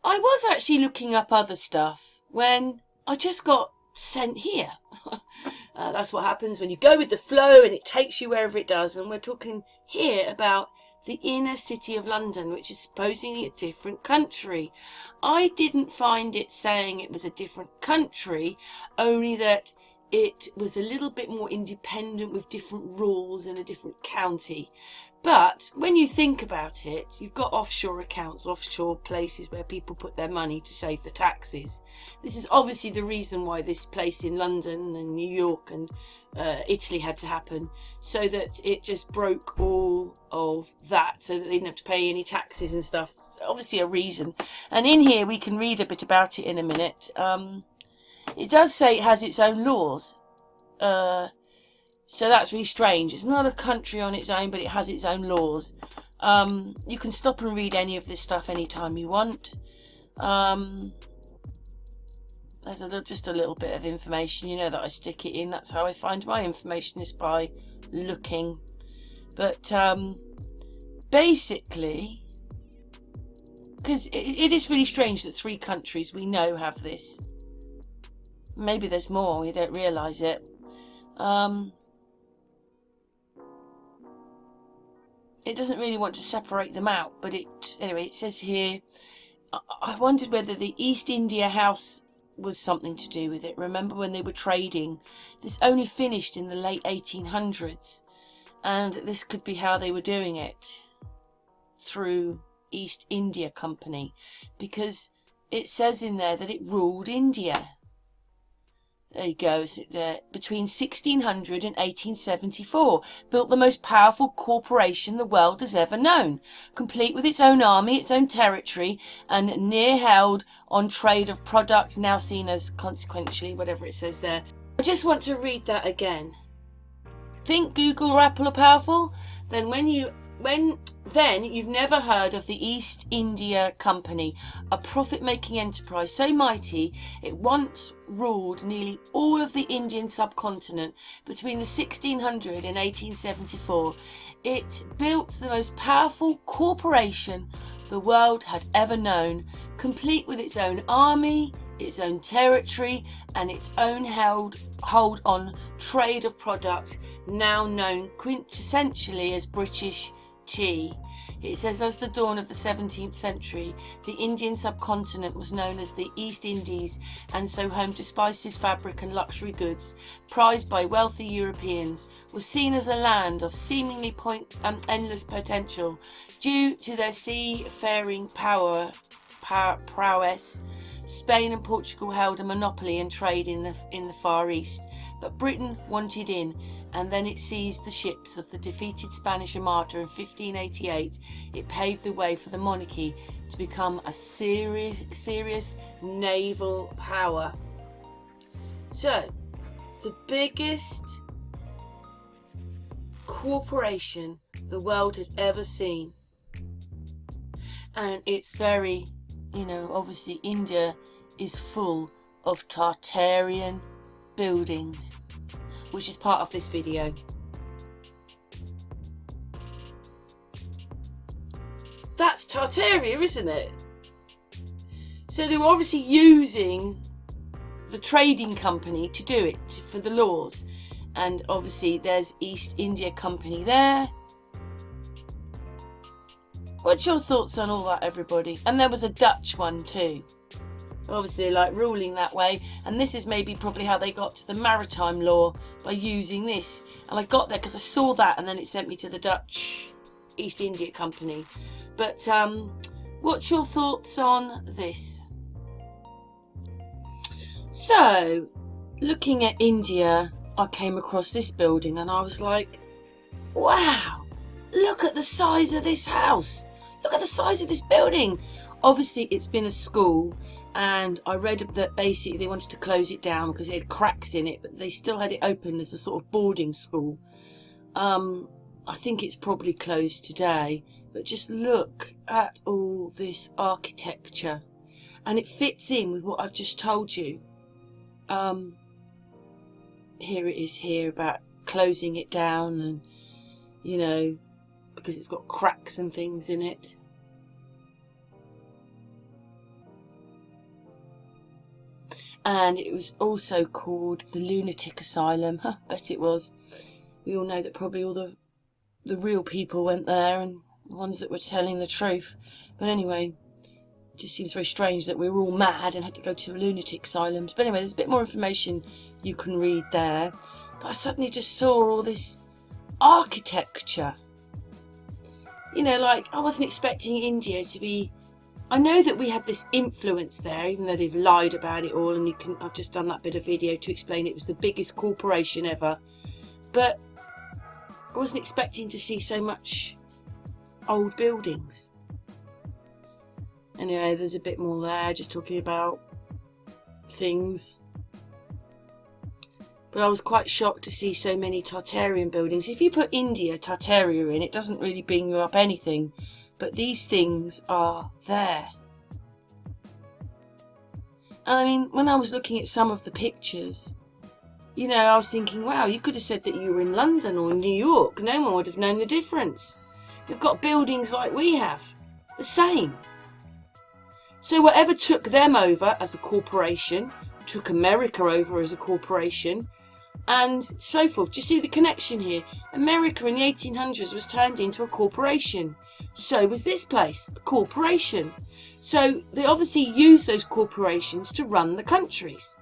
I was actually looking up other stuff when I just got sent here. That's what happens when you go with the flow and it takes you wherever it does. And we're talking here about the inner city of London, which is supposedly a different country. I didn't find it saying it was a different country, only that it was a little bit more independent with different rules in a different county. But when you think about it, you've got offshore accounts, offshore places where people put their money to save the taxes. This is obviously the reason why this place in London and New York and Italy had to happen, so that it just broke all of that, so that they didn't have to pay any taxes and stuff. It's obviously a reason. And in here we can read a bit about it in a minute. It does say it has its own laws. So that's really strange. It's not a country on its own, but it has its own laws. You can stop and read any of this stuff anytime you want. There's just a little bit of information, you know, that I stick it in. That's how I find my information, is by looking. But basically, because it is really strange that 3 countries we know have this. Maybe there's more, we don't realise it. It doesn't really want to separate them out, but anyway, it says here, I wondered whether the East India House was something to do with it. Remember when they were trading? This only finished in the late 1800s, and this could be how they were doing it, through East India Company, because it says in there that it ruled India. There you go, between 1600 and 1874, built the most powerful corporation the world has ever known, complete with its own army, its own territory, and near held on trade of product, now seen as consequentially, whatever it says there. I just want to read that again. Think Google or Apple are powerful? Then then you've never heard of the East India Company, a profit-making enterprise so mighty it once ruled nearly all of the Indian subcontinent between the 1600 and 1874. It built the most powerful corporation the world had ever known, complete with its own army, its own territory, and its own hold on trade of product, now known quintessentially as British tea. It says, as the dawn of the 17th century, the Indian subcontinent was known as the East Indies, and so home to spices, fabric and luxury goods, prized by wealthy Europeans, was seen as a land of seemingly endless potential. Due to their seafaring prowess, Spain and Portugal held a monopoly in trade in the Far East, but Britain wanted in, and then it seized the ships of the defeated Spanish Armada in 1588. It paved the way for the monarchy to become a serious naval power. So, the biggest corporation the world had ever seen. And it's very, obviously India is full of Tartarian buildings, which is part of this video. That's Tartaria, isn't it? So they were obviously using the trading company to do it for the laws. And obviously there's East India Company there. What's your thoughts on all that, everybody? And there was a Dutch one too. Obviously ruling that way, and this is probably how they got to the maritime law, by using this. And I got there because I saw that, and then it sent me to the Dutch East India Company. But what's your thoughts on this? So, looking at India, I came across this building and I was like, wow, look at the size of this house, look at the size of this building. Obviously it's been a school, and I read that basically they wanted to close it down because it had cracks in it, but they still had it open as a sort of boarding school. I think it's probably closed today, but just look at all this architecture, and it fits in with what I've just told you. Here it is here about closing it down, and because it's got cracks and things in it. and it was also called the Lunatic Asylum. Bet it was. We all know that probably all the real people went there, and the ones that were telling the truth. But anyway, it just seems very strange that we were all mad and had to go to lunatic asylums. But anyway, there's a bit more information you can read there. But I suddenly just saw all this architecture. You know, like, I wasn't expecting India to be... I know that we had this influence there, even though they've lied about it all, and I've just done that bit of video to explain it was the biggest corporation ever. But I wasn't expecting to see so much old buildings. Anyway, there's a bit more there, just talking about things. But I was quite shocked to see so many Tartarian buildings. If you put India, Tartaria in, it doesn't really bring you up anything. But these things are there. And I mean, when I was looking at some of the pictures, you know, I was thinking, wow, you could have said that you were in London or New York. No one would have known the difference. They've got buildings like we have. The same. So whatever took them over as a corporation, took America over as a corporation, and so forth. Do you see the connection here? America in the 1800s was turned into a corporation. So was this place, a corporation. So they obviously use those corporations to run the countries.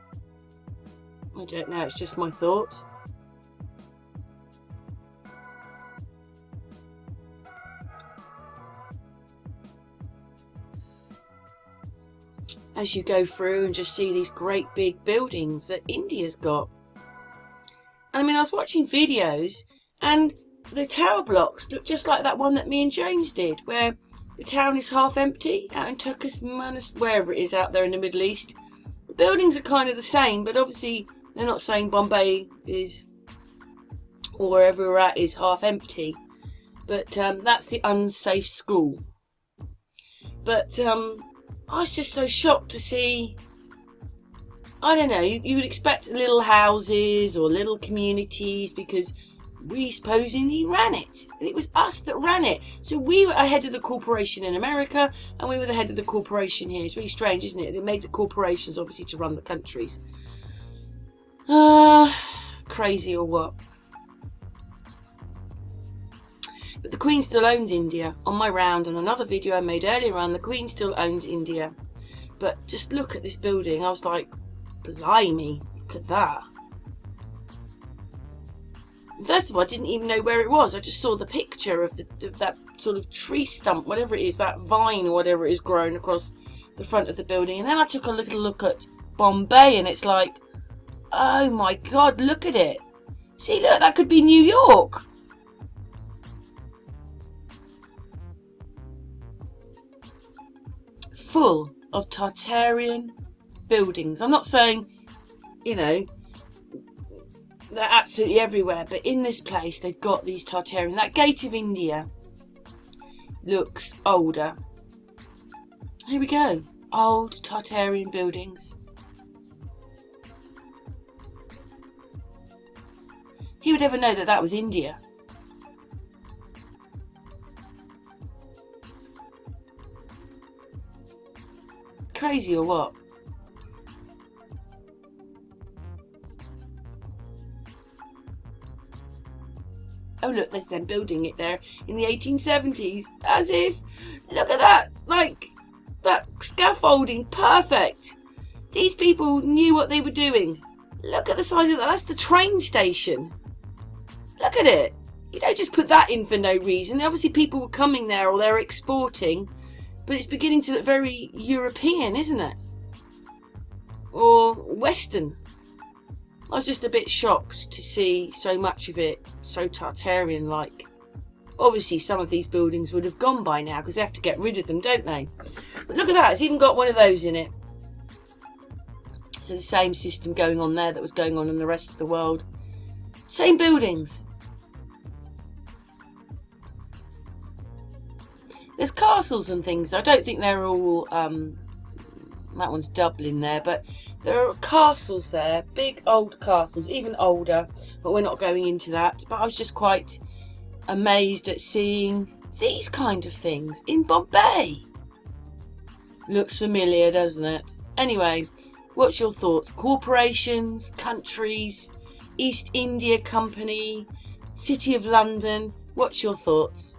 I don't know, it's just my thought. As you go through and just see these great big buildings that India's got. I mean, I was watching videos and the tower blocks look just like that one that me and James did, where the town is half empty out in Turkmenistan, wherever it is out there in the Middle East. The buildings are kind of the same, but obviously they're not saying Bombay is, or wherever we're at, is half empty. But that's the unsafe school. But I was just so shocked to see, I don't know, you would expect little houses or little communities because we supposedly ran it. And it was us that ran it. So we were ahead of the corporation in America and we were the head of the corporation here. It's really strange, isn't it? They made the corporations obviously to run the countries. Crazy or what? But the Queen still owns India. On my round, on another video I made earlier on, the Queen still owns India. But just look at this building. I was like, blimey, look at that. First of all, I didn't even know where it was. I just saw the picture of that sort of tree stump, whatever it is, that vine or whatever it is growing across the front of the building. And then I took a little look at Bombay and it's like, oh my God, look at it. See, look, that could be New York. Full of Tartarian buildings. I'm not saying, you know, they're absolutely everywhere, but in this place they've got these Tartarian. That gate of India looks older. Here we go. Old Tartarian buildings. Who would ever know that that was India? Crazy or what? Oh look, there's them building it there in the 1870s. As if, look at that, like, that scaffolding, perfect. These people knew what they were doing. Look at the size of that, that's the train station. Look at it. You don't just put that in for no reason. Obviously people were coming there or they're exporting, but it's beginning to look very European, isn't it? Or Western. I was just a bit shocked to see so much of it so Tartarian-like. Obviously, some of these buildings would have gone by now because they have to get rid of them, don't they? But look at that, it's even got one of those in it. So the same system going on there that was going on in the rest of the world. Same buildings. There's castles and things. I don't think they're all... that one's Dublin there, but there are castles there, big old castles, even older, but we're not going into that. But I was just quite amazed at seeing these kind of things in Bombay. Looks familiar, doesn't it? Anyway, What's your thoughts? Corporations, countries, East India Company, City of London. What's your thoughts?